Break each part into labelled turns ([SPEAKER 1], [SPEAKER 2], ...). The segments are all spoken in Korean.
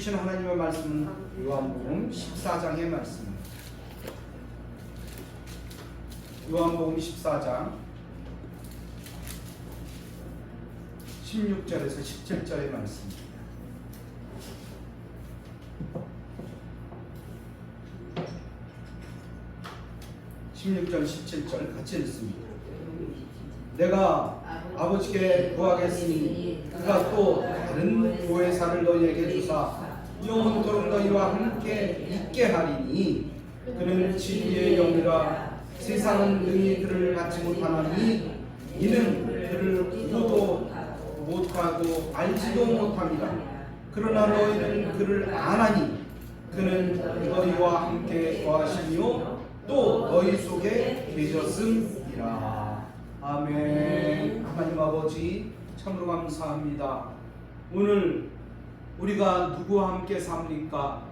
[SPEAKER 1] 주신 하나님의 말씀은 요한복음 14장의 말씀입니다. 요한복음 14장 16절에서 17절의 말씀입니다. (16절) (17절) 같이 읽습니다. 내가 아버지께 구하겠으니 그가 또 다른 보혜사를 너희에게 주사 영원토록 너희와 함께 있게 하리니 그는 진리의 영이라 세상은 능히 그를 받지 못하나니 이는 그를 보도 못하고 알지도 못합니다. 그러나 너희는 그를 아나니 그는 너희와 함께 거하시며 또 너희 속에 계셨음이라. 아멘. 하나님 아버지 참으로 감사합니다. 오늘 우리가 누구와 함께 삽니까?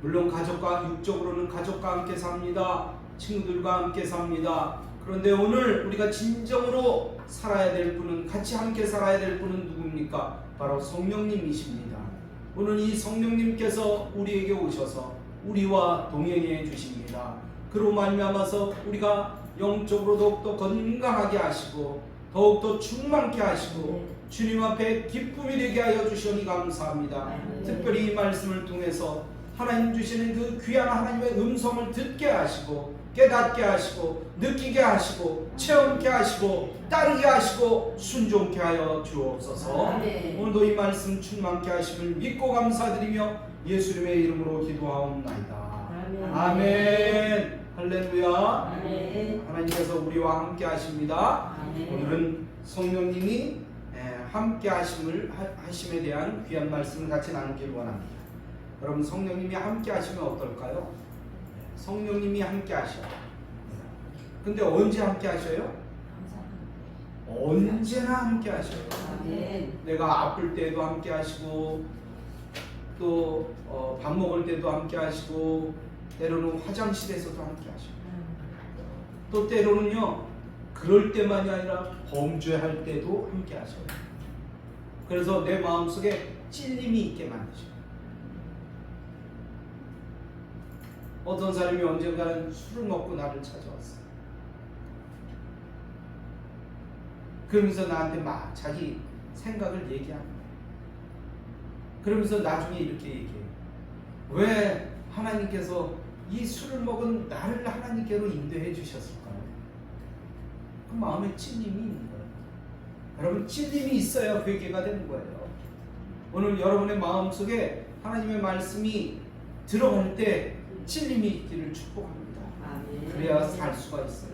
[SPEAKER 1] 물론 가족과, 육적으로는 가족과 함께 삽니다. 친구들과 함께 삽니다. 그런데 오늘 우리가 진정으로 살아야 될 분은, 같이 함께 살아야 될 분은 누굽니까? 바로 성령님이십니다. 오늘 이 성령님께서 우리에게 오셔서 우리와 동행해 주십니다. 그로 말미암아서 우리가 영적으로 더욱더 건강하게 하시고 더욱더 충만케 하시고 주님 앞에 기쁨이 되게 하여 주시니 감사합니다. 특별히 이 말씀을 통해서 하나님 주시는 그 귀한 하나님의 음성을 듣게 하시고 깨닫게 하시고 느끼게 하시고 체험케 하시고 따르게 하시고 순종케 하여 주옵소서. 오늘도 이 말씀 충만케 하심을 믿고 감사드리며 예수님의 이름으로 기도하옵나이다. 아멘. 할렐루야. 하나님께서 우리와 함께 하십니다. 오늘은 성령님이 함께 하심에 대한 귀한 말씀을 같이 나누길 원합니다. 여러분, 성령님이 함께 하시면 어떨까요? 성령님이 함께 하셔요. 근데 언제 함께 하셔요? 언제나 함께 하셔요. 내가 아플 때도 함께 하시고 또 밥 먹을 때도 함께 하시고 때로는 화장실에서도 함께 하시고 또 때로는요 그럴 때만이 아니라 범죄할 때도 함께 하셔요. 그래서 내 마음속에 찔림이 있게 만드셔요. 어떤 사람이 언젠가는 술을 먹고 나를 찾아왔어요. 그러면서 나한테 막 자기 생각을 얘기합니다. 그러면서 나중에 이렇게 얘기해요. 왜 하나님께서 이 술을 먹은 나를 하나님께로 인도해 주셨을까요? 그 마음에 찔림이 있는 거예요. 여러분, 찔림이 있어야 회개가 되는 거예요. 오늘 여러분의 마음속에 하나님의 말씀이 들어갈 때 찔림이 있기를 축복합니다. 그래야 살 수가 있어요.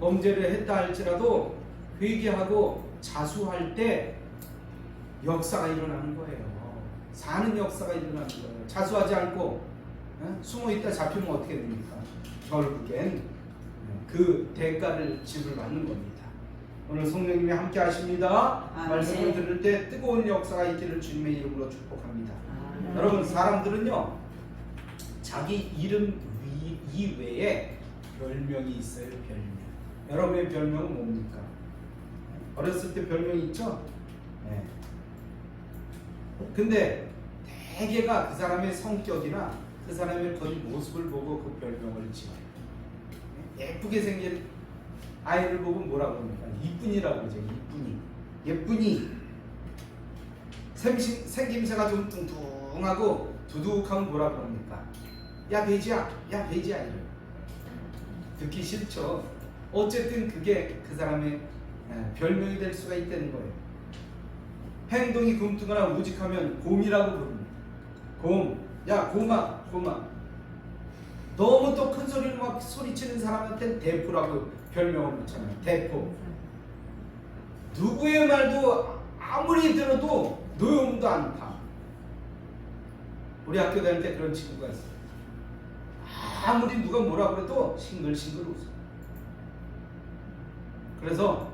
[SPEAKER 1] 범죄를 했다 할지라도 회개하고 자수할 때 역사가 일어나는 거예요. 사는 역사가 일어나는 거예요. 자수하지 않고 숨어 있다 잡히면 어떻게 됩니까? 결국엔 그 대가를 지불받는 겁니다. 오늘 성령님이 함께 하십니다. 말씀을 들을 때 뜨거운 역사가 있기를 주님의 이름으로 축복합니다. 여러분, 사람들은요 자기 이름 이외에 별명이 있어요. 별명. 여러분의 별명은 뭡니까? 어렸을 때 별명이 있죠? 네. 근데 대개가 그 사람의 성격이나 그 사람의 겉모습을 보고 그 별명을 지어요. 예쁘게 생긴 아이를 보고 뭐라고 합니까? 이쁜이라고 그러죠. 예쁜이. 생김새가 좀 뚱뚱하고 두둑하면 뭐라고 합니까? 야 돼지야 이래요. 듣기 싫죠. 어쨌든 그게 그 사람의 별명이 될 수가 있다는 거예요. 행동이 굼뜨거나 우직하면 곰이라고 부릅니다. 곰. 야 곰아. 너무 또 큰 소리로 막 소리치는 사람한테 대포라고 별명을 붙잖아요. 대포. 누구의 말도 아무리 들어도 노용도 않다. 우리 학교 다닐 때 그런 친구가 있어요. 아무리 누가 뭐라 그래도 싱글싱글 웃어. 그래서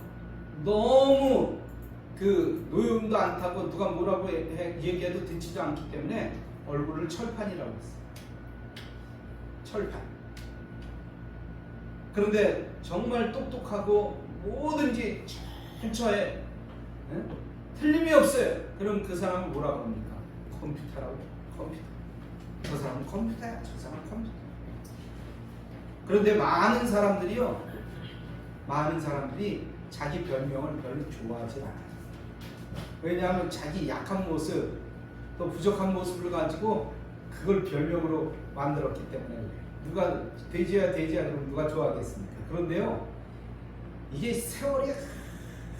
[SPEAKER 1] 너무 그 노용도 안 타고 누가 뭐라고 얘기해도 듣지도 않기 때문에 얼굴을 철판이라고 했어요. 철판. 그런데 정말 똑똑하고 뭐든지 철저해. 틀림이 없어요. 그럼 그 사람은 뭐라고 합니까? 컴퓨터라고. 컴퓨터. 저 사람은 컴퓨터야. 저 사람은 컴퓨터. 그런데 많은 사람들이 자기 별명을 별로 좋아하지 않아요. 왜냐하면 자기 약한 모습, 또 부족한 모습을 가지고 그걸 별명으로 만들었기 때문에 그래요. 누가 돼지야 그러면 누가 좋아하겠습니까? 그런데요, 이게 세월이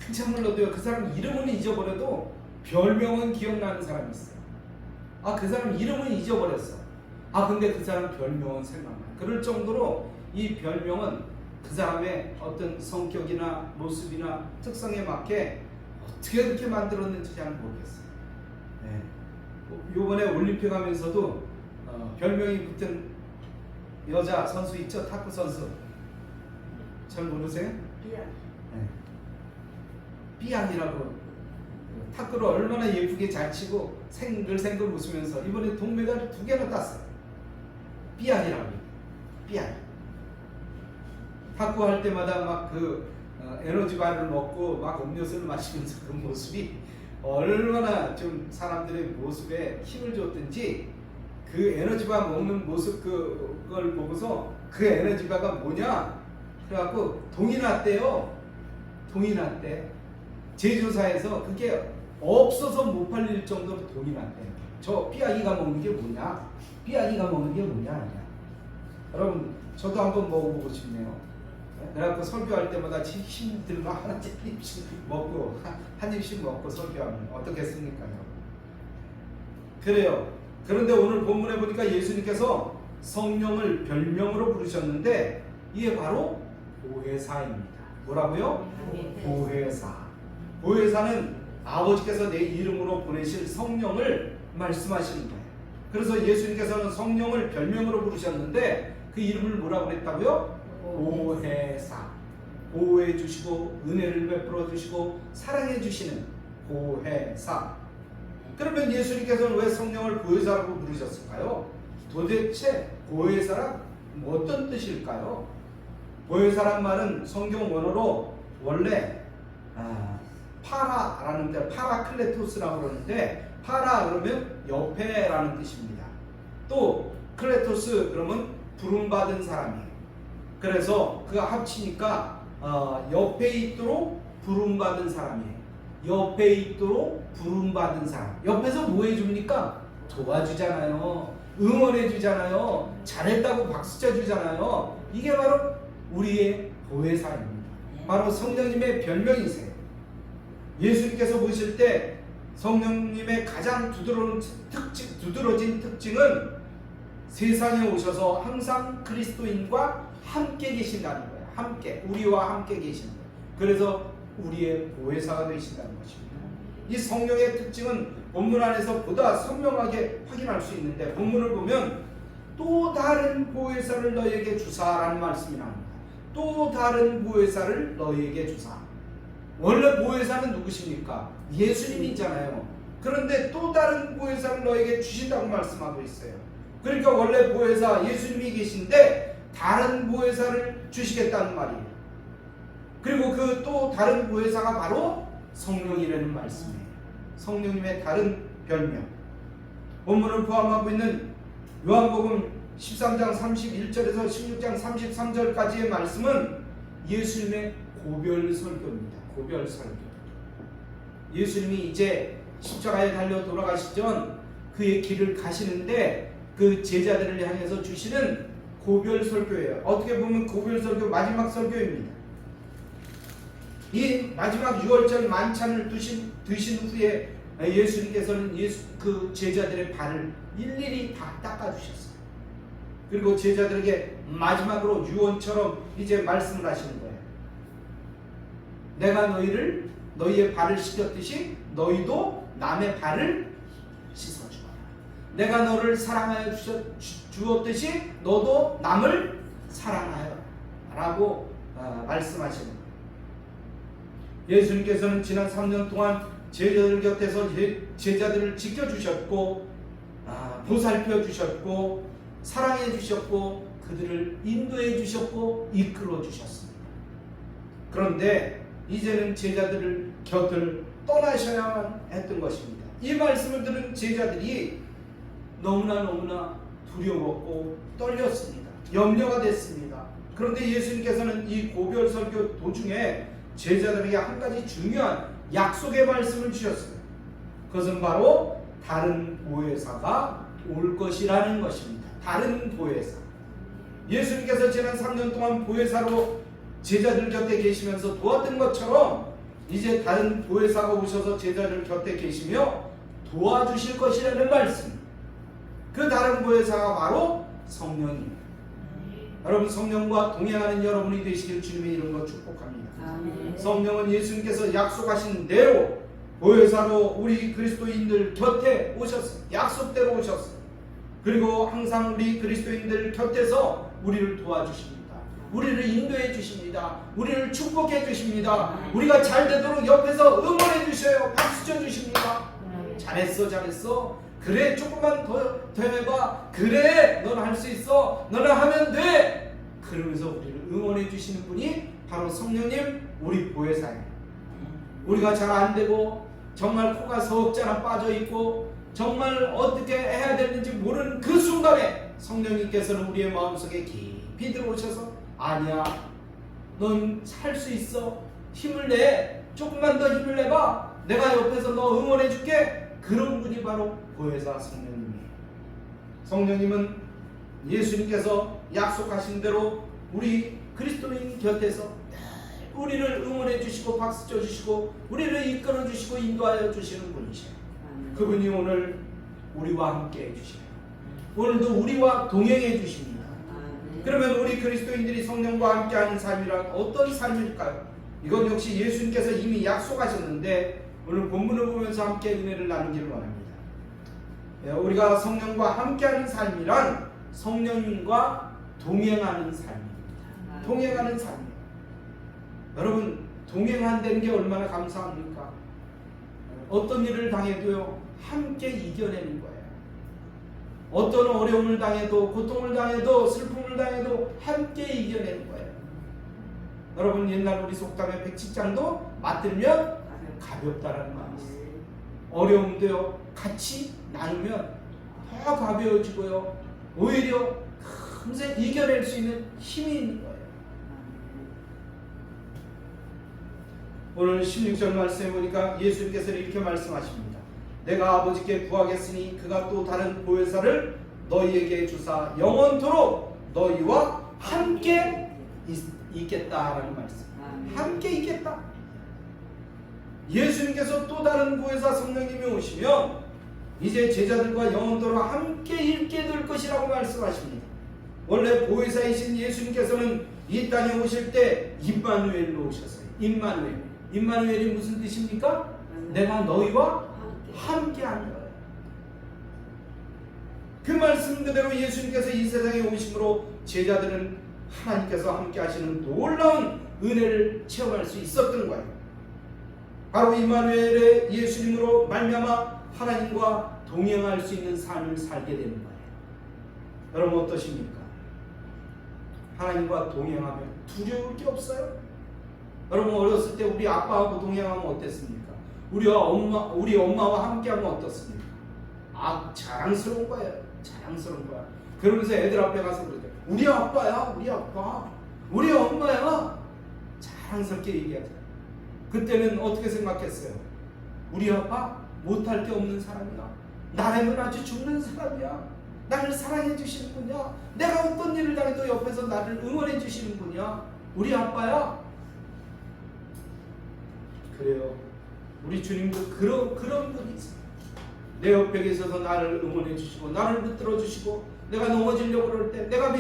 [SPEAKER 1] 한참 흘러도요, 그 사람 이름은 잊어버려도 별명은 기억나는 사람이 있어요. 아, 그 사람 이름은 잊어버렸어. 아, 근데 그 사람 별명은 생각나. 그럴 정도로 이 별명은 그 사람의 어떤 성격이나 모습이나 특성에 맞게 어떻게 그렇게 만들었는지 잘 모르겠어요. 네. 요번에 올림픽 하면서도 별명이 붙은 여자 선수 있죠? 탁구 선수. 잘 모르세요?
[SPEAKER 2] 삐약.
[SPEAKER 1] 네. 삐약이라고. 탁구를 얼마나 예쁘게 잘 치고 생글생글 웃으면서 이번에 동메달 2개나 땄어요. 삐약이라고. 삐약. 탁구 할 때마다 막 에너지바를 먹고 막 음료수를 마시면서 그 모습이 얼마나 좀 사람들의 모습에 힘을 줬든지, 그 에너지바 먹는 모습 그걸 보고서 그 에너지바가 뭐냐? 그래갖고 동이 났대요. 동이 났대. 제조사에서 그게 없어서 못 팔릴 정도로 동이 났대요. 저 삐약이가 먹는 게 뭐냐? 삐약이가 먹는 게 뭐냐? 여러분, 저도 한번 먹어보고 싶네요. 그래갖고 설교할 때마다 힘들면 한 입씩 먹고 한 입씩 먹고 설교하면 어떻겠습니까? 그래요. 그런데 오늘 본문에 보니까 예수님께서 성령을 별명으로 부르셨는데 이게 바로 보혜사입니다. 뭐라고요? 보혜사. 보혜사는 아버지께서 내 이름으로 보내실 성령을 말씀하시는 거예요. 그래서 예수님께서는 성령을 별명으로 부르셨는데 그 이름을 뭐라고 그랬다고요? 보혜사. 보호해 주시고 은혜를 베풀어 주시고 사랑해 주시는 보혜사. 그러면 예수님께서는 왜 성령을 보혜사라고 부르셨을까요? 도대체 보혜사란 어떤 뜻일까요? 보혜사란 말은 성경 원어로 원래 파라라는 데, 파라클레토스라고 그러는데, 파라 그러면 옆에라는 뜻입니다. 또 클레토스 그러면 부름받은 사람이에요. 그래서 그 합치니까 옆에 있도록 부름받은 사람이에요. 옆에 있도록 부름받은 사람. 옆에서 뭐 해줍니까? 도와주잖아요. 응원해주잖아요. 잘했다고 박수 쳐주잖아요. 이게 바로 우리의 보혜사입니다. 바로 성령님의 별명이세요. 예수님께서 보실 때 성령님의 가장 두드러진 특징은 세상에 오셔서 항상 그리스도인과 함께 계신다는 거예요. 함께, 우리와 함께 계시는 거예요. 그래서 우리의 보혜사가 되신다는 것입니다. 이 성령의 특징은 본문 안에서 보다 선명하게 확인할 수 있는데, 본문을 보면 또 다른 보혜사를 너희에게 주사라는 말씀이 나옵니다. 또 다른 보혜사를 너희에게 주사. 원래 보혜사는 누구십니까? 예수님이잖아요. 그런데 또 다른 보혜사를 너희에게 주신다고 말씀하고 있어요. 그러니까 원래 보혜사 예수님이 계신데 다른 보혜사를 주시겠다는 말이에요. 그리고 그 또 다른 보혜사가 바로 성령이라는 말씀이에요. 성령님의 다른 별명. 본문을 포함하고 있는 요한복음 13장 31절에서 16장 33절까지의 말씀은 예수님의 고별 설교입니다. 고별 설교. 예수님이 이제 십자가에 달려 돌아가시기 전 그의 길을 가시는데 그 제자들을 향해서 주시는 고별 설교예요. 어떻게 보면 고별 설교 마지막 설교입니다. 이 마지막 6월절 만찬을 드신 후에 예수님께서는 그 제자들의 발을 일일이 다 닦아주셨어요. 그리고 제자들에게 마지막으로 유언처럼 이제 말씀을 하시는 거예요. 내가 너희의 발을 씻겼듯이 너희도 남의 발을 씻어주어라. 내가 너를 사랑하여 주었듯이 너도 남을 사랑하여 라고 말씀하시는 거예요. 예수님께서는 지난 3년 동안 제자들 곁에서 제자들을 지켜주셨고 보살펴 주셨고 사랑해 주셨고 그들을 인도해 주셨고 이끌어 주셨습니다. 그런데 이제는 제자들을 곁을 떠나셔야만 했던 것입니다. 이 말씀을 들은 제자들이 너무나 두려웠고 떨렸습니다. 염려가 됐습니다. 그런데 예수님께서는 이 고별 설교 도중에 제자들에게 한 가지 중요한 약속의 말씀을 주셨어요. 그것은 바로 다른 보혜사가 올 것이라는 것입니다. 다른 보혜사. 예수님께서 지난 3년 동안 보혜사로 제자들 곁에 계시면서 도왔던 것처럼 이제 다른 보혜사가 오셔서 제자들 곁에 계시며 도와주실 것이라는 말씀. 그 다른 보혜사가 바로 성령입니다. 여러분, 성령과 동행하는 여러분이 되시길 주님의 이름으로 축복합니다. 성령은 예수님께서 약속하신 대로 보혜사로 우리 그리스도인들 곁에 오셨어요. 약속대로 오셨어요. 그리고 항상 우리 그리스도인들 곁에서 우리를 도와주십니다. 우리를 인도해 주십니다. 우리를 축복해 주십니다. 우리가 잘 되도록 옆에서 응원해 주셔요. 박수 쳐 주십니다. 잘했어. 그래, 조금만 더 해봐. 그래, 넌 할 수 있어. 너는 하면 돼. 그러면서 우리를 응원해 주시는 분이 바로 성령님, 우리 보혜사예요. 우리가 잘 안 되고 정말 코가 석자나 빠져 있고 정말 어떻게 해야 되는지 모르는 그 순간에 성령님께서는 우리의 마음속에 깊이 들어오셔서 아니야, 넌 살 수 있어. 힘을 내. 조금만 더 힘을 내봐. 내가 옆에서 너 응원해 줄게. 그런 분이 바로 보혜사 성령님이에요. 성령님은 예수님께서 약속하신 대로 우리 그리스도인 곁에서 우리를 응원해 주시고 박수 쳐 주시고 우리를 이끌어 주시고 인도하여 주시는 분이셔요. 그분이 오늘 우리와 함께 해주셔요. 오늘도 우리와 동행해 주십니다. 그러면 우리 그리스도인들이 성령과 함께하는 삶이란 어떤 삶일까요? 이건 역시 예수님께서 이미 약속하셨는데 오늘 본문을 보면서 함께 은혜를 나누기를 원합니다. 우리가 성령과 함께하는 삶이란 성령님과 동행하는 삶입니다. 동행하는 삶이에요. 여러분, 동행한다는 게 얼마나 감사합니까? 어떤 일을 당해도요, 함께 이겨내는 거예요. 어떤 어려움을 당해도, 고통을 당해도, 슬픔을 당해도 함께 이겨내는 거예요. 여러분, 옛날 우리 속담에 백치장도 맞들면 가볍다라는 말이 있어요. 어려움도요, 같이 나누면 더 가벼워지고요, 오히려 금세 이겨낼 수 있는 힘이 있는 거예요. 오늘 16절 말씀에 보니까 예수님께서 이렇게 말씀하십니다. 내가 아버지께 구하겠으니 그가 또 다른 보혜사를 너희에게 주사 영원토록 너희와 함께 있겠다라는 말씀. 함께 있겠다. 예수님께서 또 다른 보혜사 성령님이 오시면 이제 제자들과 영원토록 함께 있게 될 것이라고 말씀하십니다. 원래 보혜사이신 예수님께서는 이 땅에 오실 때 임마누엘로 오셨어요. 임마누엘이 무슨 뜻입니까? 내가 너희와 함께하는 거예요. 그 말씀 그대로 예수님께서 이 세상에 오심으로 제자들은 하나님께서 함께 하시는 놀라운 은혜를 체험할 수 있었던 거예요. 바로 임마누엘의 예수님으로 말미암아 하나님과 동행할 수 있는 삶을 살게 되는 거예요. 여러분, 어떠십니까? 하나님과 동행하면 두려울 게 없어요? 여러분, 어렸을 때 우리 아빠하고 동행하면 어땠습니까? 우리 엄마와 함께하면 어떻습니까? 자랑스러운 거예요. 자랑스러운 거야. 그러면서 애들 앞에 가서 그러죠. 우리 아빠야, 우리 아빠. 우리 엄마야. 자랑스럽게 얘기하잖아요. 그때는 어떻게 생각했어요? 우리 아빠 못할 게 없는 사람이야. 나라면 아주 죽는 사람이야. 나를 사랑해 주시는 분이야. 내가 어떤 일을 당해도 옆에서 나를 응원해 주시는 분이야. 우리 아빠야. 그래요. 우리 주님도 그런 분이 있어요. 내 옆에 계셔서 나를 응원해 주시고 나를 붙들어 주시고 내가 넘어지려고 그럴 때, 내가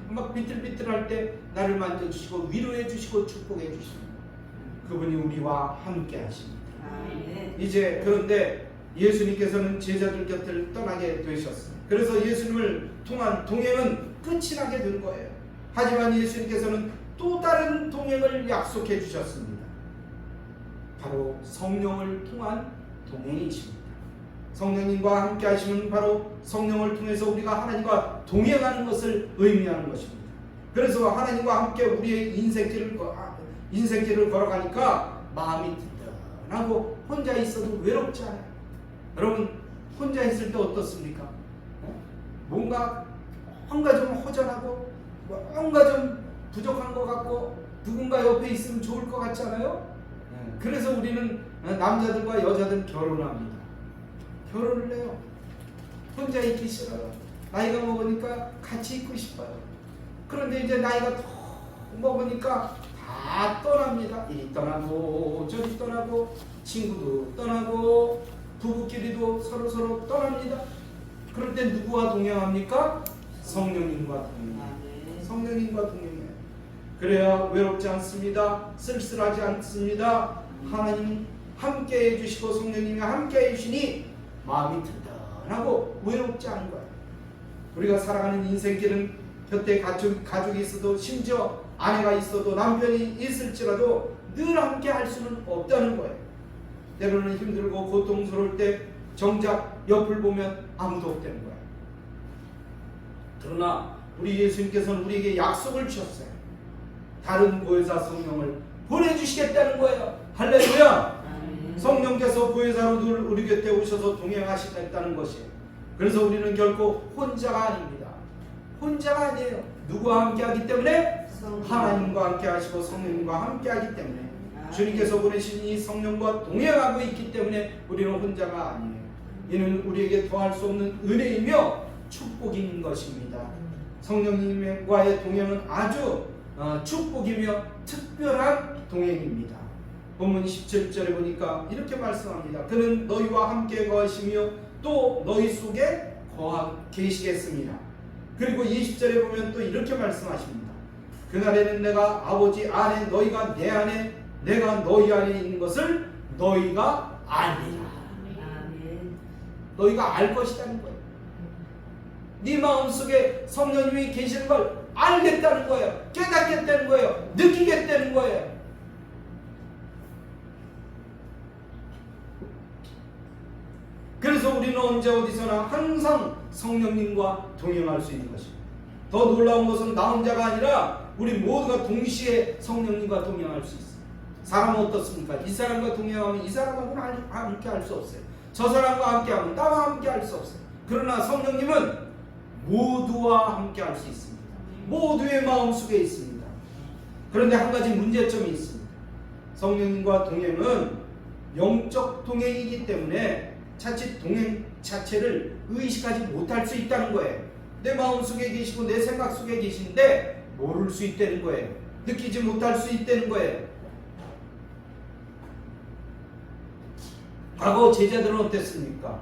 [SPEAKER 1] 막 비틀비틀할 때 나를 만져주시고 위로해 주시고 축복해 주십니다. 그분이 우리와 함께 하십니다. 이제 그런데 예수님께서는 제자들 곁을 떠나게 되셨어요. 그래서 예수님을 통한 동행은 끝이 나게 된 거예요. 하지만 예수님께서는 또 다른 동행을 약속해 주셨습니다. 바로 성령을 통한 동행이십니다. 성령님과 함께 하시면 바로 성령을 통해서 우리가 하나님과 동행하는 것을 의미하는 것입니다. 그래서 하나님과 함께 우리의 인생길을 걸어가니까 마음이 든든하고 혼자 있어도 외롭지 않아요. 여러분, 혼자 있을 때 어떻습니까? 뭔가 좀 허전하고 뭔가 좀 부족한 것 같고 누군가 옆에 있으면 좋을 것 같지 않아요? 그래서 우리는 남자들과 여자들 결혼합니다. 결혼을 해요. 혼자 있기 싫어요. 나이가 먹으니까 같이 있고 싶어요. 그런데 이제 나이가 더 먹으니까 다 떠납니다. 이리 떠나고 저리 떠나고 친구도 떠나고 부부끼리도 서로 떠납니다. 그럴 때 누구와 동행합니까? 성령님과 동행해요. 성령님과 동행해요. 그래야 외롭지 않습니다. 쓸쓸하지 않습니다. 하나님 함께 해주시고 성령님이 함께 해주시니 마음이 든든하고 외롭지 않은 거예요. 우리가 살아가는 인생길은 곁에 가족이 있어도 심지어 아내가 있어도 남편이 있을지라도 늘 함께 할 수는 없다는 거예요. 때로는 힘들고 고통스러울 때 정작 옆을 보면 아무도 없다는 거예요. 그러나 우리 예수님께서는 우리에게 약속을 주셨어요. 다른 보혜사 성령을 보내주시겠다는 거예요. 할렐루야. 성령께서 보혜사로 늘 우리 곁에 오셔서 동행하시겠다는 것이에요. 그래서 우리는 결코 혼자가 아닙니다. 혼자가 아니에요. 누구와 함께 하기 때문에? 하나님과 함께 하시고 성령님과 함께 하기 때문에 주님께서 보내신 이 성령과 동행하고 있기 때문에 우리는 혼자가 아니에요. 이는 우리에게 더할 수 없는 은혜이며 축복인 것입니다. 성령님과의 동행은 아주 축복이며 특별한 동행입니다. 본문 17절에 보니까 이렇게 말씀합니다. 그는 너희와 함께 거하시며 또 너희 속에 계시겠습니다. 그리고 20절에 보면 또 이렇게 말씀하십니다. 그날에는 내가 아버지 안에 너희가 내 안에 내가 너희 안에 있는 것을 너희가 알리라. 너희가 알 것이라는 거예요. 네 마음속에 성령님이 계시는 걸 알겠다는 거예요. 깨닫겠다는 거예요. 느끼겠다는 거예요. 그래서 우리는 언제 어디서나 항상 성령님과 동행할 수 있는 것입니다. 더 놀라운 것은 나 혼자가 아니라 우리 모두가 동시에 성령님과 동행할 수 있어요. 사람은 어떻습니까? 이 사람과 동행하면 이 사람하고는 함께 할 수 없어요. 저 사람과 함께하면 나와 함께 할 수 없어요. 그러나 성령님은 모두와 함께 할 수 있습니다. 모두의 마음속에 있습니다. 그런데 한 가지 문제점이 있습니다. 성령님과 동행은 영적 동행이기 때문에 자칫 동행 자체를 의식하지 못할 수 있다는 거예요. 내 마음속에 계시고 내 생각 속에 계신데 모를 수 있다는 거예요. 느끼지 못할 수 있다는 거예요. 과거 제자들은 어땠습니까?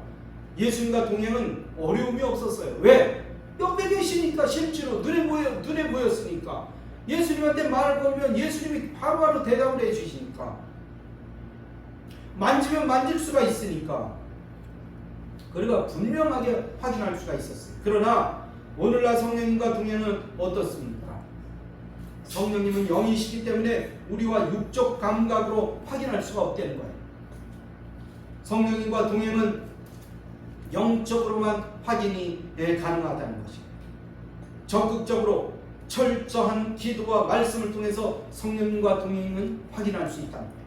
[SPEAKER 1] 예수님과 동행은 어려움이 없었어요. 왜? 옆에 계시니까. 실제로 눈에 보였으니까. 예수님한테 말을 걸면 예수님이 바로바로 대답을 해주시니까. 만지면 만질 수가 있으니까. 그러니까 분명하게 확인할 수가 있었어요. 그러나 오늘날 성령님과 동행은 어떻습니까? 성령님은 영이시기 때문에 우리와 육적 감각으로 확인할 수가 없다는 거예요. 성령님과 동행은 영적으로만 확인이 가능하다는 것입니다. 적극적으로 철저한 기도와 말씀을 통해서 성령님과 동행은 확인할 수 있다는 거예요.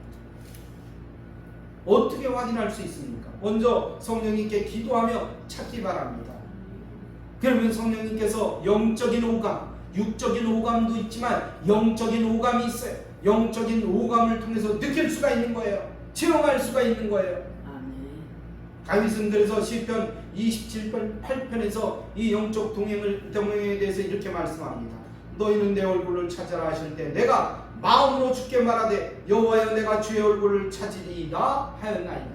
[SPEAKER 1] 어떻게 확인할 수 있습니까? 먼저 성령님께 기도하며 찾기 바랍니다. 그러면 성령님께서 영적인 오감, 육적인 오감도 있지만 영적인 오감이 있어요. 영적인 오감을 통해서 느낄 수가 있는 거예요. 체험할 수가 있는 거예요. 다윗은 그래서 시편 27편 8편에서 이 영적 동행에 대해서 이렇게 말씀합니다. 너희는 내 얼굴을 찾아라 하실 때 내가 마음으로 주께 말하되 여호와여 내가 주의 얼굴을 찾으리이다 하였나이다.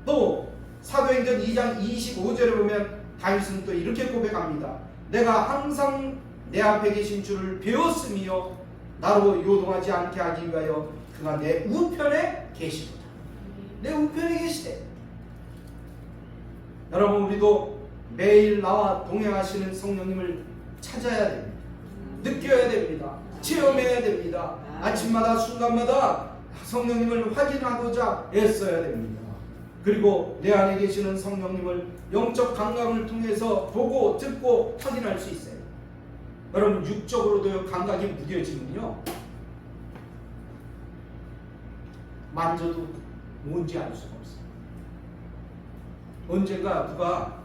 [SPEAKER 1] 또 사도행전 2장 25절에 보면 다윗은 또 이렇게 고백합니다. 내가 항상 내 앞에 계신 주를 배웠으며 나로 요동하지 않게 하기 위하여 그가 내 우편에 계시도다. 내 우편에 계시대. 여러분 우리도 매일 나와 동행하시는 성령님을 찾아야 됩니다. 느껴야 됩니다. 체험해야 됩니다. 아침마다 순간마다 성령님을 확인하고자 애써야 됩니다. 그리고 내 안에 계시는 성령님을 영적 감각을 통해서 보고 듣고 확인할 수 있어요. 여러분 육적으로도 감각이 무뎌지면요 만져도 뭔지 알 수가 없어요. 언젠가 누가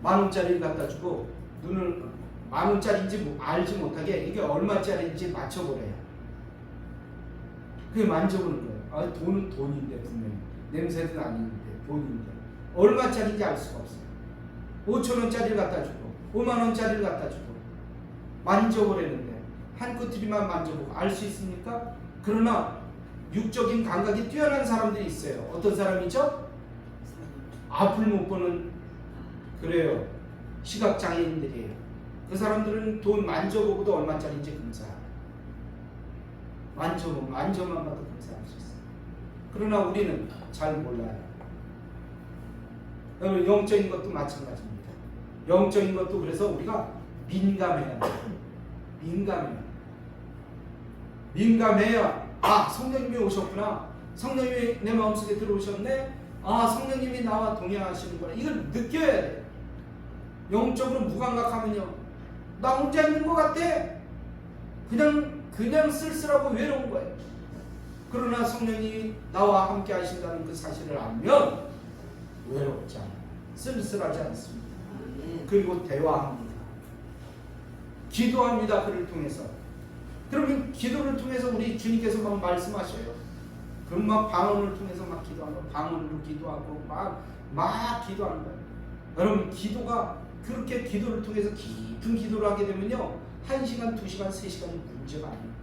[SPEAKER 1] 10,000원짜리를 갖다 주고 눈을 10,000원짜리인지 알지 못하게 이게 얼마짜리인지 맞춰보래요. 그게 만져보는 거예요. 아, 돈은 돈인데 분명히 냄새도 아닌데 돈인데 얼마짜리인지 알 수가 없어요. 5,000원짜리를 갖다 주고 50,000원짜리를 갖다 주고 만져보라는데 한 꼬투리만 만져보고 알 수 있습니까? 그러나 육적인 감각이 뛰어난 사람들이 있어요. 어떤 사람이죠? 앞을 못 보는 그래요. 시각장애인들이에요. 그 사람들은 돈 만져보고도 얼마짜리인지 금사해요. 만져만 봐도 금사할 수 있어요. 그러나 우리는 잘 몰라요. 여러분 영적인 것도 마찬가지입니다. 영적인 것도 그래서 우리가 민감해야 돼요. 민감해야 아 성령님이 오셨구나. 성령님이 내 마음속에 들어오셨네. 아 성령님이 나와 동행하시는구나. 이걸 느껴야 돼요. 영적으로 무감각하면요. 나 혼자 있는 것 같아. 그냥 쓸쓸하고 외로운 거예요. 그러나 성령이 나와 함께 하신다는 그 사실을 알면 외롭지 않아요. 쓸쓸하지 않습니다. 그리고 대화합니다. 기도합니다. 그를 통해서. 그러면 기도를 통해서 우리 주님께서 막 말씀하셔요. 그럼 막 방언을 통해서 막 기도하고 방언으로 기도하고 막 기도하는 거예요. 여러분 기도가 그렇게 기도를 통해서 깊은 기도를 하게 되면요 1시간, 2시간, 3시간이 문제가 아니에요.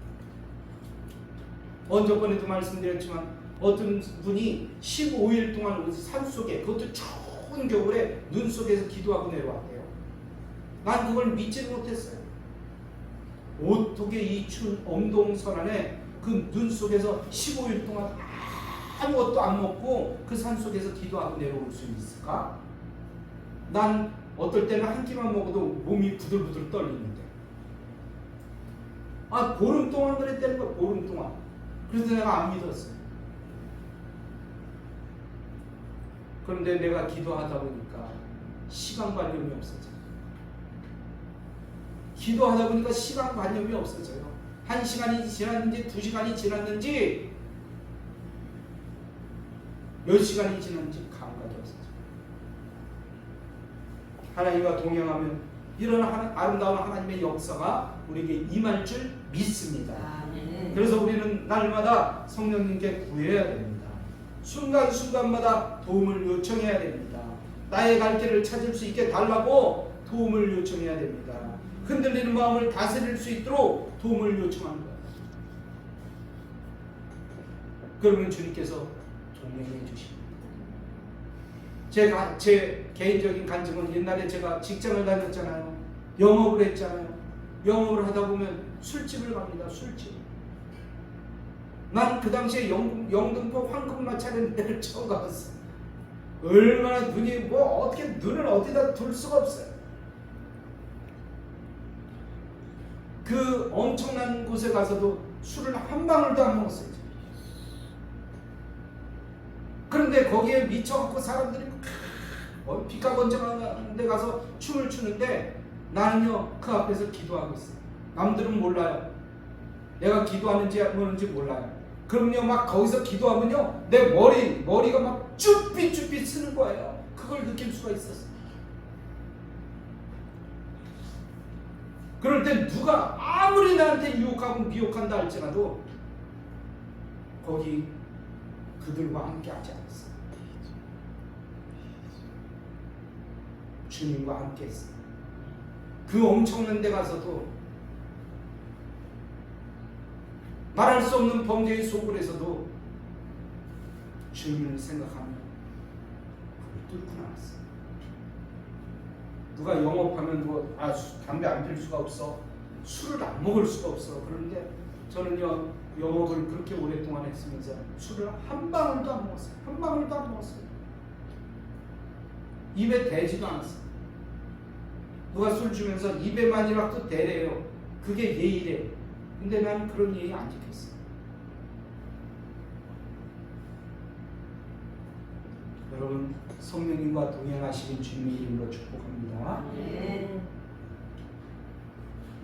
[SPEAKER 1] 언저번에도 말씀드렸지만 어떤 분이 15일 동안 산속에 그것도 추운 겨울에 눈 속에서 기도하고 내려왔대요. 난 그걸 믿지 못했어요. 어떻게 이 추운 엄동설안에 그 눈 속에서 15일 동안 아무것도 안 먹고 그 산속에서 기도하고 내려올 수 있을까? 난 어떨 때는 한 끼만 먹어도 몸이 부들부들 떨리는데 보름 동안 그랬다는 거야. 보름 동안. 그래서 내가 안 믿었어요. 그런데 내가 기도하다 보니까 시간관념이 없어져요. 기도하다 보니까 시간관념이 없어져요. 1시간이 지났는지 2시간이 지났는지 몇 시간이 지났는지 감각이 없어져요. 하나님과 동행하면 이런 아름다운 하나님의 역사가 우리에게 임할 줄 믿습니다. 그래서 우리는 날마다 성령님께 구해야 됩니다. 순간순간마다 도움을 요청해야 됩니다. 나의 갈 길을 찾을 수 있게 달라고 도움을 요청해야 됩니다. 흔들리는 마음을 다스릴 수 있도록 도움을 요청하는 거예요. 그러면 주님께서 동행해 주십니다. 제 개인적인 간증은 옛날에 제가 직장을 다녔잖아요. 영업을 했잖아요. 영업을 하다 보면 술집을 갑니다. 술집. 난 그 당시에 영등포 황금마차라는 데를 처음 가봤어요. 얼마나 눈이 어떻게 눈을 어디다 둘 수가 없어요. 그 엄청난 곳에 가서도 술을 한 방울도 안 먹었어요. 그런데 거기에 미쳐갖고 사람들이 빛과 번쩍하는 데 가서 춤을 추는데 나는요 그 앞에서 기도하고 있어요. 남들은 몰라요. 내가 기도하는지 뭐는지 몰라요. 그럼요 막 거기서 기도하면요 내 머리가 막 쭈삣쭈삣 쓰는 거예요. 그걸 느낄 수가 있었어요. 그럴 때 누가 아무리 나한테 유혹하고 미혹한다 할지라도 거기 그들과 함께 하지 않았어요. 주님과 함께 했어요. 그 엄청난 데 가서도 말할 수 없는 범죄의 속을에서도 주님을 생각하며 그걸 뚫고 나왔어요. 누가 영업하면 담배 안 필 수가 없어, 술을 안 먹을 수가 없어. 그런데 저는요 영업을 그렇게 오랫동안 했으면서 술을 한 방울도 안 먹었어요. 한 방울도 안 먹었어요. 입에 대지도 않았어요. 누가 술 주면서 입에만이라도 대래요. 그게 예의래. 근데 난 그런 예의 안 지켰어요. 여러분 성령님과 동행하시는 주님의 이름으로 축복합니다.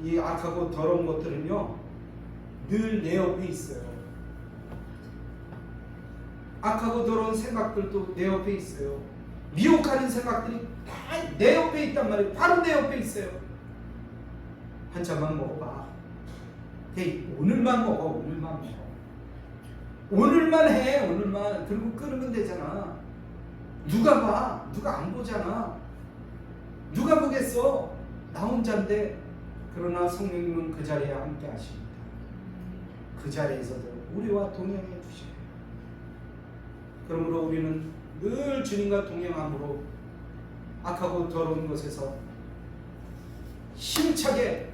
[SPEAKER 1] 이 악하고 더러운 것들은요 늘 내 옆에 있어요. 악하고 더러운 생각들도 내 옆에 있어요. 미혹하는 생각들이 다 내 옆에 있단 말이에요. 바로 내 옆에 있어요. 한 잔만 먹어봐. 오늘만 먹어. 오늘만 해. 오늘만. 그리고 끊으면 되잖아. 누가 봐? 누가 안 보잖아. 누가 보겠어? 나 혼자인데. 그러나 성령님은 그 자리에 함께 하십니다. 그 자리에서도 우리와 동행해 주셔요. 그러므로 우리는 늘 주님과 동행함으로 악하고 더러운 것에서 힘차게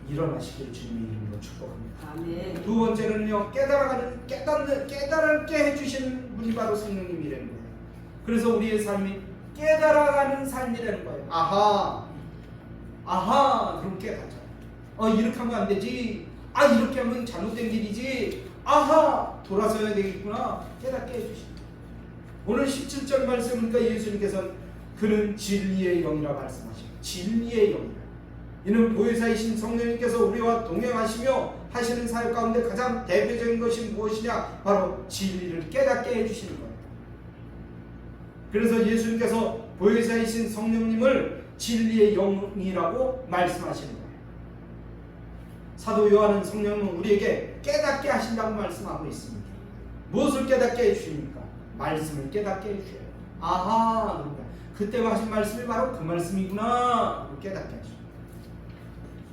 [SPEAKER 1] 일어나시길 주님의 이름으로 축복합니다.
[SPEAKER 2] 아멘.
[SPEAKER 1] 두 번째는요, 깨달게 해주시는 분이 바로 성령님이라는 거예요. 그래서 우리의 삶이 깨달아가는 삶이라는 거예요. 아하, 그럼 깨닫죠. 이렇게 하면 안 되지. 이렇게 하면 잘못된 길이지. 돌아서야 되겠구나. 깨닫게 해주십니다. 오늘 17절 말씀이니까 예수님께서는 그는 진리의 영이라 말씀하십니다. 진리의 영이라. 이는 보혜사이신 성령님께서 우리와 동행하시며 하시는 사역 가운데 가장 대표적인 것이 무엇이냐? 바로 진리를 깨닫게 해주시는 거예요. 그래서 예수님께서 보혜사이신 성령님을 진리의 영이라고 말씀하시는 거예요. 사도 요한은 성령은 우리에게 깨닫게 하신다고 말씀하고 있습니다. 무엇을 깨닫게 해주십니까? 말씀을 깨닫게 해주셔요. 그때 하신 말씀이 바로 그 말씀이구나 깨닫게 하시죠.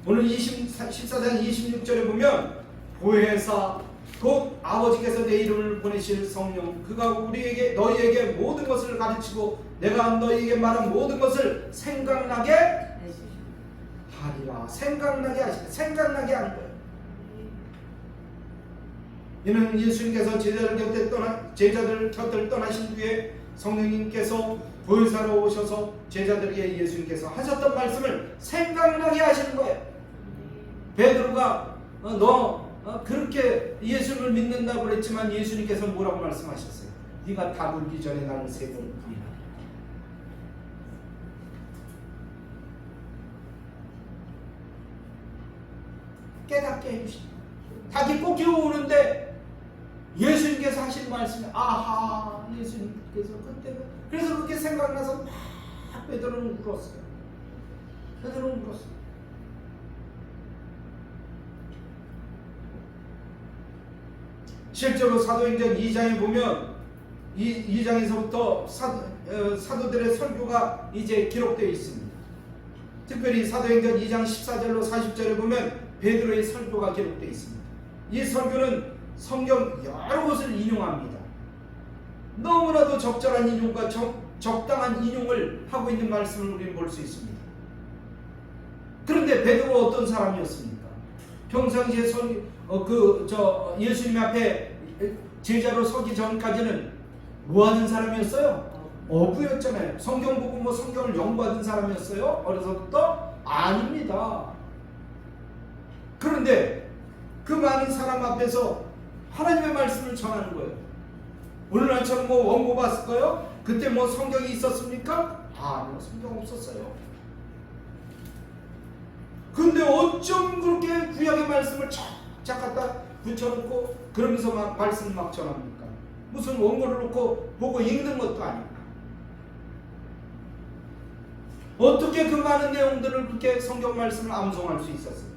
[SPEAKER 1] 오늘 14장 26절에 보면 보혜사 곧 아버지께서 내 이름을 보내실 성령 그가 너희에게 모든 것을 가르치고 내가 너희에게 말한 모든 것을 생각나게 하리라. 생각나게 하는 거예요. 이는 예수님께서 제자들 곁을 떠나신 뒤에 성령님께서 보혜사로 오셔서 제자들에게 예수님께서 하셨던 말씀을 생각나게 하시는 거예요. 베드로가 너 그렇게 예수를 믿는다고 그랬지만 예수님께서 뭐라고 말씀하셨어요? 네가 다 울기 전에 나를 3번 부인하라. 깨닫게 해주시다. 자기 꼭 기어오는데 예수님께서 하신 말씀이 예수님께서 그때 그래서 그렇게 생각나서 막 베드로는 울었어요. 실제로 사도행전 2장에 보면 2장에서부터 사도들의 설교가 이제 기록되어 있습니다. 특별히 사도행전 2장 14절로 40절에 보면 베드로의 설교가 기록되어 있습니다. 이 설교는 성경 여러 곳을 인용합니다. 너무나도 적절한 인용과 적당한 인용을 하고 있는 말씀을 우리는 볼 수 있습니다. 그런데 베드로가 어떤 사람이었습니까? 평상시에 예수님 앞에 제자로 서기 전까지는 뭐 하는 사람이었어요? 어부였잖아요. 성경 보고 성경을 연구하던 사람이었어요? 어려서부터? 아닙니다. 그런데 그 많은 사람 앞에서 하나님의 말씀을 전하는 거예요. 오늘날처럼 원고 봤을까요? 그때 성경이 있었습니까? 아니요, 성경 없었어요. 근데 어쩜 그렇게 구약의 말씀을 착착 갖다 붙여놓고 그러면서 말씀을 전합니까? 무슨 원고를 놓고 보고 읽는 것도 아니고. 어떻게 그 많은 내용들을 그렇게 성경 말씀을 암송할 수 있었을까요?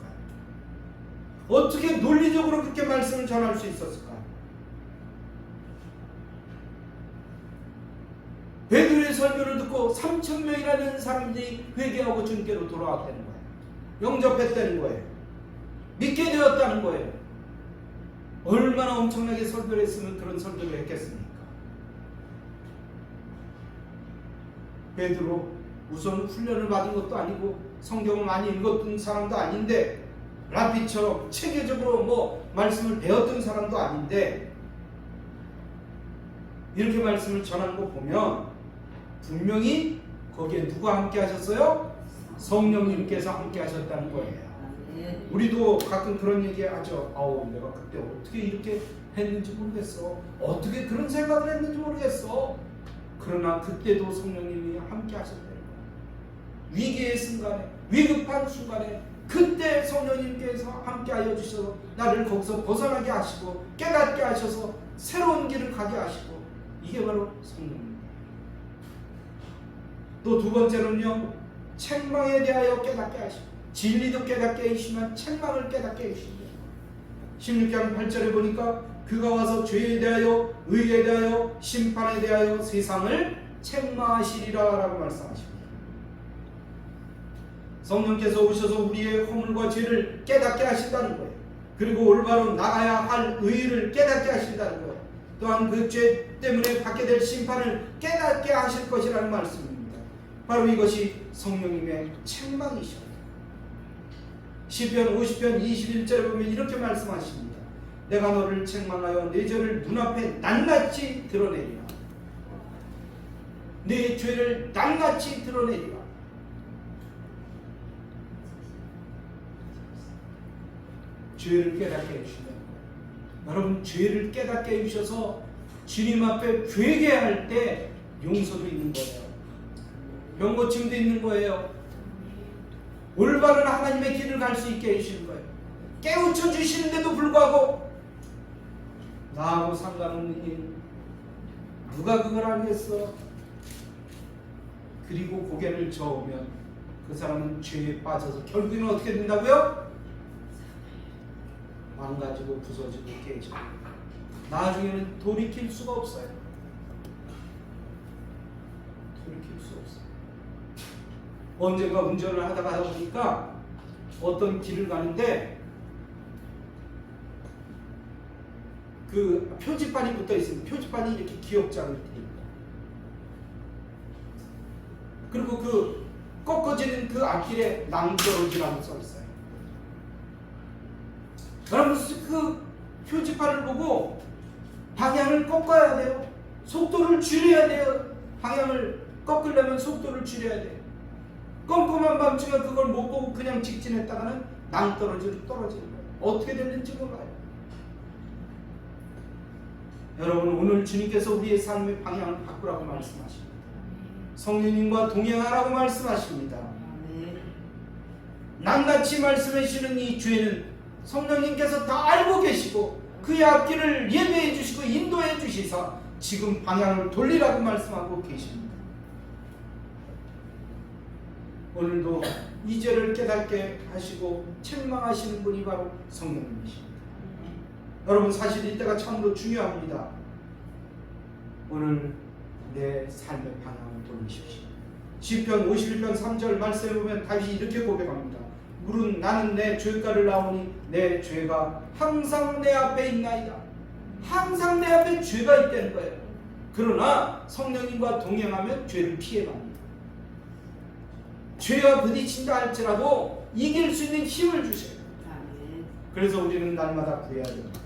[SPEAKER 1] 어떻게 논리적으로 그렇게 말씀을 전할 수 있었을까요? 베드로의 설교를 듣고 3,000명이라는 사람들이 회개하고 주님께로 돌아왔다는 거예요. 영접했다는 거예요. 믿게 되었다는 거예요. 얼마나 엄청나게 설교를 했으면 그런 설교를 했겠습니까? 베드로 우선 훈련을 받은 것도 아니고 성경을 많이 읽었던 사람도 아닌데 라피처럼 체계적으로 말씀을 배웠던 사람도 아닌데 이렇게 말씀을 전하는 거 보면 분명히 거기에 누가 함께 하셨어요? 성령님께서 함께 하셨다는 거예요. 우리도 가끔 그런 얘기 하죠. 내가 그때 어떻게 이렇게 했는지 모르겠어. 어떻게 그런 생각을 했는지 모르겠어. 그러나 그때도 성령님이 함께 하셨다는 거예요. 위기의 순간에, 위급한 순간에 그때 성령님께서 함께 하여 주셔서 나를 거기서 벗어나게 하시고 깨닫게 하셔서 새로운 길을 가게 하시고 이게 바로 성령님. 또 두 번째로는요, 책망에 대하여 깨닫게 하시고, 진리도 깨닫게 해주시면 책망을 깨닫게 해주십니다. 16장 8절에 보니까 그가 와서 죄에 대하여 의에 대하여 심판에 대하여 세상을 책망하시리라 라고 말씀하십니다. 성령께서 오셔서 우리의 허물과 죄를 깨닫게 하신다는 거예요. 그리고 올바로 나가야 할 의의를 깨닫게 하신다는 거예요. 또한 그 죄 때문에 받게 될 심판을 깨닫게 하실 것이라는 말씀입니다. 바로 이것이 성령님의 책망이십니다. 시편 50편 21절에 보면 이렇게 말씀하십니다. 내가 너를 책망하여 내 죄를 눈앞에 낱낱이 드러내리라. 내 죄를 낱낱이 드러내리라. 죄를 깨닫게 해주신다. 여러분, 죄를 깨닫게 해주셔서 주님 앞에 회개할 때 용서도 있는 거예요. 병고침도 있는 거예요. 올바른 하나님의 길을 갈 수 있게 해주시는 거예요. 깨우쳐 주시는데도 불구하고 나하고 상관없는 일, 누가 그걸 알겠어? 그리고 고개를 저으면 그 사람은 죄에 빠져서 결국에는 어떻게 된다고요? 망가지고 부서지고 깨지고 나중에는 돌이킬 수가 없어요. 돌이킬 수 없어요. 언젠가 운전을 하다 보니까 어떤 길을 가는데 그 표지판이 붙어 있습니다. 표지판이 이렇게 기억장을 띄입니다. 그리고 그 꺾어지는 그 앞길에 낭떠러지라고 써 있어요. 여러분, 그 표지판을 보고 방향을 꺾어야 돼요. 속도를 줄여야 돼요. 방향을 꺾으려면 속도를 줄여야 돼요. 꼼꼼한 밤중에 그걸 못 보고 그냥 직진했다가는 낭떠러지로 떨어지는 거예요. 어떻게 됐는지 몰라요. 여러분, 오늘 주님께서 우리의 삶의 방향을 바꾸라고 말씀하십니다. 성령님과 동행하라고 말씀하십니다. 낱낱이 말씀해 주시는 이 죄는 성령님께서 다 알고 계시고 그의 앞길을 예배해 주시고 인도해 주시사 지금 방향을 돌리라고 말씀하고 계십니다. 오늘도 이 죄를 깨닫게 하시고 책망하시는 분이 바로 성령님이십니다. 여러분, 사실 이때가 참으로 중요합니다. 오늘 내 삶의 방향을 돌리십시오. 시편 51편 3절 말씀에 보면 다시 이렇게 고백합니다. 물은 나는 내 죄가를 나오니 내 죄가 항상 내 앞에 있나이다. 항상 내 앞에 죄가 있다는 거예요. 그러나 성령님과 동행하면 죄를 피해갑니다. 죄와 부딪힌다 할지라도 이길 수 있는 힘을 주셔요. 그래서 우리는 날마다 구해야 됩니다.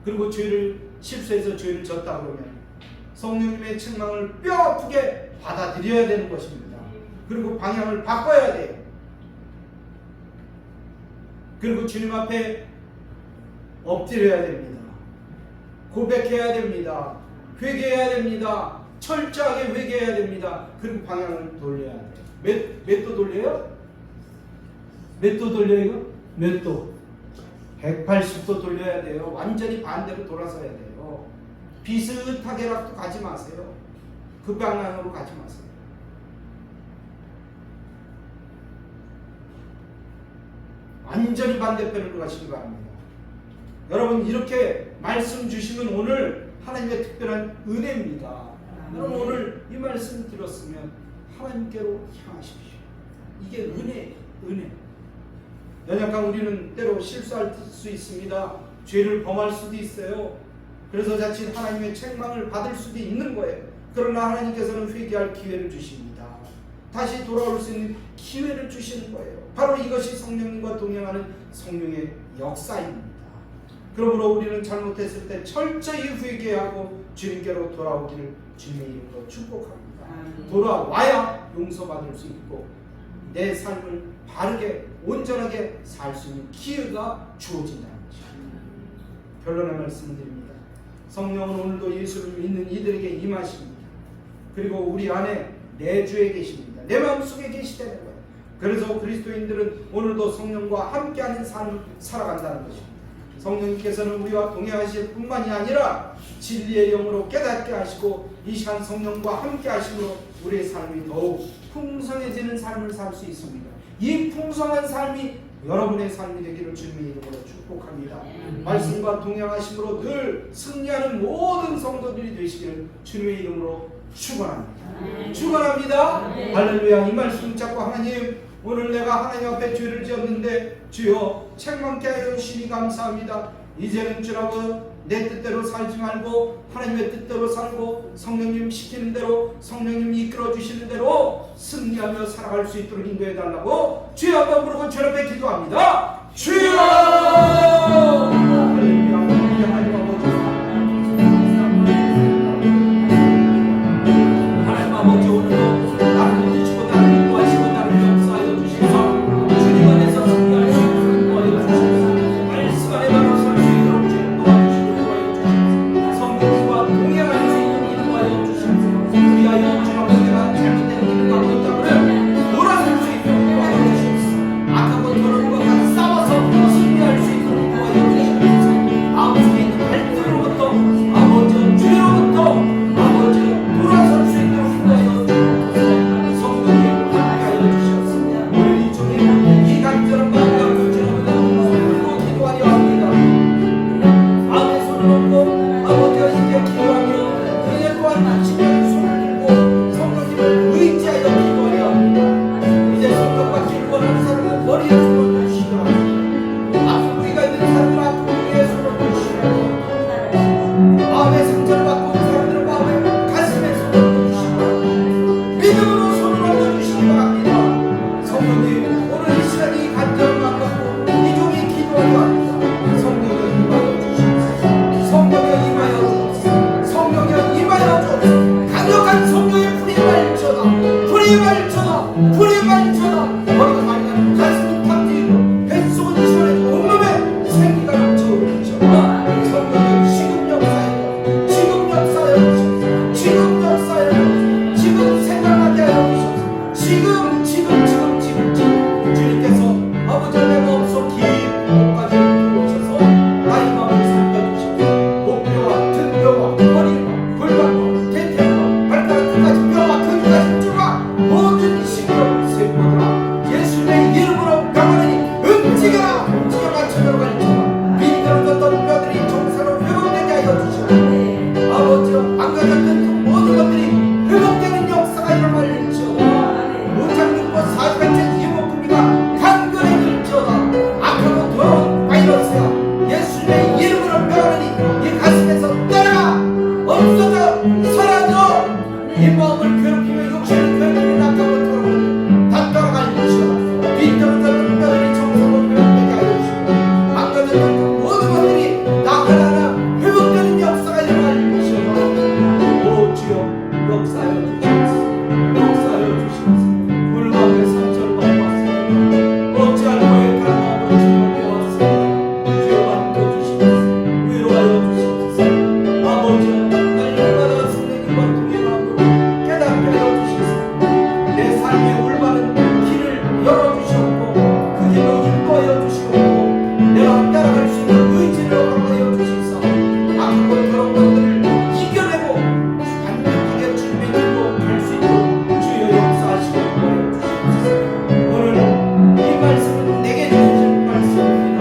[SPEAKER 1] 그리고 죄를 실수해서 죄를 졌다 그러면 성령님의 책망을 뼈 아프게 받아들여야 되는 것입니다. 그리고 방향을 바꿔야 돼요. 그리고 주님 앞에 엎드려야 됩니다. 고백해야 됩니다. 회개해야 됩니다. 철저하게 회개해야 됩니다. 그리고 방향을 돌려야 돼요. 몇 도 돌려요? 몇 도 돌려요? 몇 도? 180도 돌려야 돼요. 완전히 반대로 돌아서야 돼요. 비슷하게라도 가지 마세요. 그 방향으로 가지 마세요. 완전히 반대편으로 가시기 바랍니다. 여러분, 이렇게 말씀 주시면 오늘 하나님의 특별한 은혜입니다. 여러분, 오늘 이 말씀 들었으면 하나님께로 향하십시오. 이게 은혜예요. 은혜. 연약한 우리는 때로 실수할 수 있습니다. 죄를 범할 수도 있어요. 그래서 자칫 하나님의 책망을 받을 수도 있는 거예요. 그러나 하나님께서는 회개할 기회를 주십니다. 다시 돌아올 수 있는 기회를 주시는 거예요. 바로 이것이 성령님과 동행하는 성령의 역사입니다. 그러므로 우리는 잘못했을 때 철저히 회개하고 주님께로 돌아오기를 주님의 이름으로 축복합니다. 돌아와야 용서받을 수 있고 내 삶을 바르게 온전하게 살 수 있는 기회가 주어진다는 것입니다. 결론의 말씀을 드립니다. 성령은 오늘도 예수를 믿는 이들에게 임하십니다. 그리고 우리 안에 내주에 계십니다. 내 마음속에 계시다는 거예요. 그래서 그리스도인들은 오늘도 성령과 함께하는 삶을 살아간다는 것입니다. 성령님께서는 우리와 동행하실 뿐만이 아니라 진리의 영으로 깨닫게 하시고 이 시간 성령과 함께 하심으로 우리의 삶이 더욱 풍성해지는 삶을 살 수 있습니다. 이 풍성한 삶이 여러분의 삶이 되기를 주님의 이름으로 축복합니다. 말씀과 동행하심으로 늘 승리하는 모든 성도들이 되시기를 주님의 이름으로 축원합니다. 축원합니다. 할렐루야. 이 말씀 잡고 하나님, 오늘 내가 하나님 앞에 죄를 지었는데 주여 책망케 하여 주시니 감사합니다. 이제는 주라고 내 뜻대로 살지 말고 하나님의 뜻대로 살고 성령님 시키는 대로, 성령님 이끌어 주시는 대로 승리하며 살아갈 수 있도록 인도해 달라고 주여 한번 부르고 주님 앞에 기도합니다. 주여! 할렐루야. 하나님 아버지, 하나님 아버지, 오늘도 나를 부르시고 나를 인도하시고 나를 역사하여 주시면서 주님 안에서 승리할 수 있도록 인도하여 주시면서 말씀 안에 바로 설 수 있도록 주님 도와주시고 성령과 동행할 수 있도록 인도하여 주시면서 우리하여 주님 앞에 내가 잘못된 길을 가고 있다면 돌아설 수 있도록 인도하여 주시면서 악하고 더러운 것과 싸워서 승리할 수 있도록 인도하여 주시면서 마음속에 있는 갈등으로부터 아버지 죄로부터 아버지 돌아설 수 있도록 인도하여 주시면서 성령님 함께하여 주시옵소서. 우리 주님 이 간절한 마음과 불신으로 기도하려 합니다. 마음에 손을 얹고 아버지와 이제 기도하며 이제 또한 심령의 손을 들고 성령님을 의지하여 기도하려 합니다. 이제 성령 받기를 원하는 사람은 머리에 손을 드시라. 아픈 부위가 있는 사람은 아픈 부위에 손을 드시라. 마음에 상처를 받고 있는 사람들은 마음에 가슴에 손을 드시라. 믿음으로 손을 얹어주시기 바랍니다. 성령님, 오늘 이 시간 이 간절한 마음 갖고 이 종이 기도하려 합니다. 성령여 임하여 주시옵소서. 성령여 임하여 주옵소서. 성령여 임하여 주옵소서. 강력한 성령의 불이 말쳐다. 불이 말쳐다. 불이 말쳐다. 머리가 맑아지고 가슴이 탁 뛰고 뱃속은 시원해지고 온몸에 생기가 넘쳐오르죠. 성령여 지금 역사여, 지금 역사여 주시옵소서. 지금 역사여 주시옵소서. 지금 생각나게 하여 주시옵소서. 지금 주님께서 아버지 내가 없어 깊은 곳까지 들어오셔서 나의 마음을 살펴주시옵소서. 목뼈와 등뼈와 머리와 골반과 대퇴와 발가락 끝까지 뼈와 근육까지 쭈가 모든 신경 세포들아 예수님의 이름으로 명하노니 움직여라. 움직여 맞춰 갈지어다. 빈들어졌던 뼈들이 정상으로 회복되게 하여 주시옵소서. 아버지여 망가졌던 그 모든 것들이 회복되는 역사가 일어날지어다. 무장님과 40일째 이목구비가 간결해질지어다. 악하고 더러운 바이러스야 예수님의 이름으로 명하노니 이 가슴에서 떠나가 없어져 사라져. 이 마음을 괴롭히며 욕심을 괴롭히며 낙하고 더러운 다 떠나갈지어다. 빈들어졌던 뼈들이 정상으로 회복되게 하여 주시고 망가졌던 그 모든 것들이 나 하나하나 회복되는 역사가 일어날지어다. 오 주여 역사하여 주시옵소서. 역사하여 주시옵소서. 물마음의 상처를 받고 왔습니다. 어찌할 거에 가난하고 주님을 배웠습니다. 주여 만져주시옵소서. 위로하여 주시옵소서. 아버지 날마다 성령님과 동행함으로 깨닫게 하여 주시옵소서. 내 삶의 올바른 길을 열어주시옵고 그 길로 인도하여 주시옵고 내가 따라갈 수 있는 의지를 허락하여 주시옵소서. 악하고 더러운 것들을 이겨내고 완벽하게 주님의 길로 갈 수 있도록 주여 역사하시고 인도하여 주시옵소서. 오늘 이 말씀은 내게 주신 말씀입니다.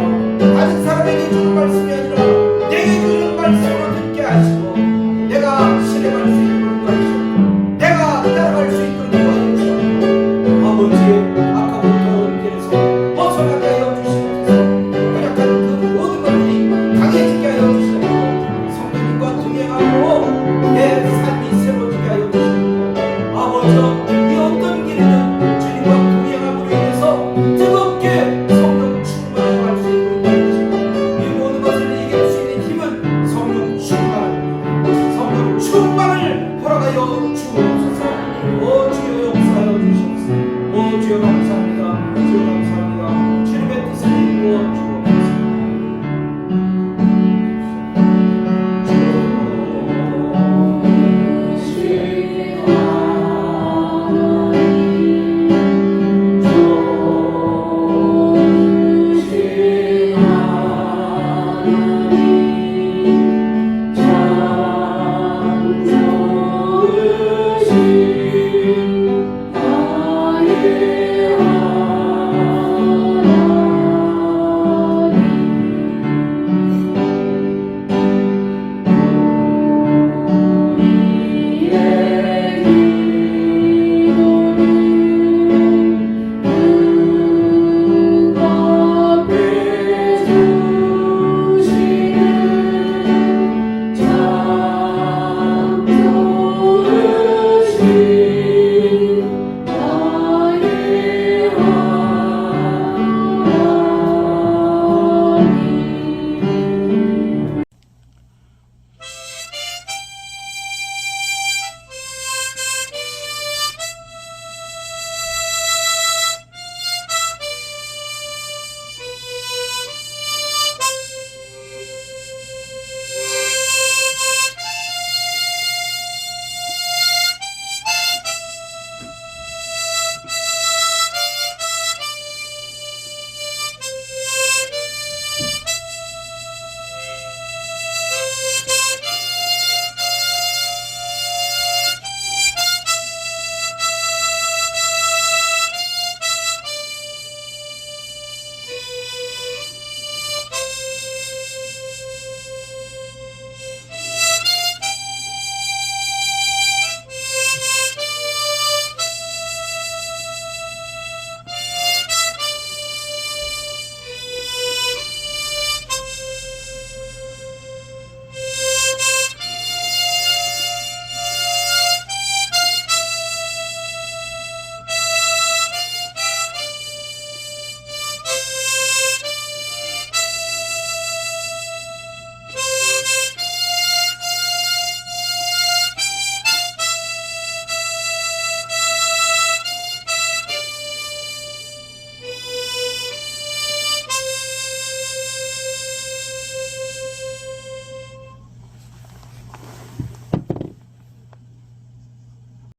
[SPEAKER 1] 다른 사람에게 주는 말씀이 아니라 내게 주는 말씀으로 듣게 하시고 내가 실행할 수 있도록 인도하시고 내가 따라갈 수 있도록 인도하시고 아버지의 악하고 더러운 길에서 벗어나게 하여 주시옵소서. 연약한 그 모든 것들이 강해지게 하여 주시옵소서. 성령님과 동행하고 내 삶이 새로워지게 하여 주시옵소서. 아버지여 이 어떤 길이든 주님과 동행함으로 인해서 뜨겁게 성령 충만하게 할 수 있도록 도와주시고 이 모든 것을 이길 수 있는 힘은 성령 충만을 허락하여 주옵소서. 오 주여 역사하여 주시옵소서. 오 주여 감사합니다. 주여 감사합니다. 주님의 뜻을 이루어 주옵소서.
[SPEAKER 2] 주 주시네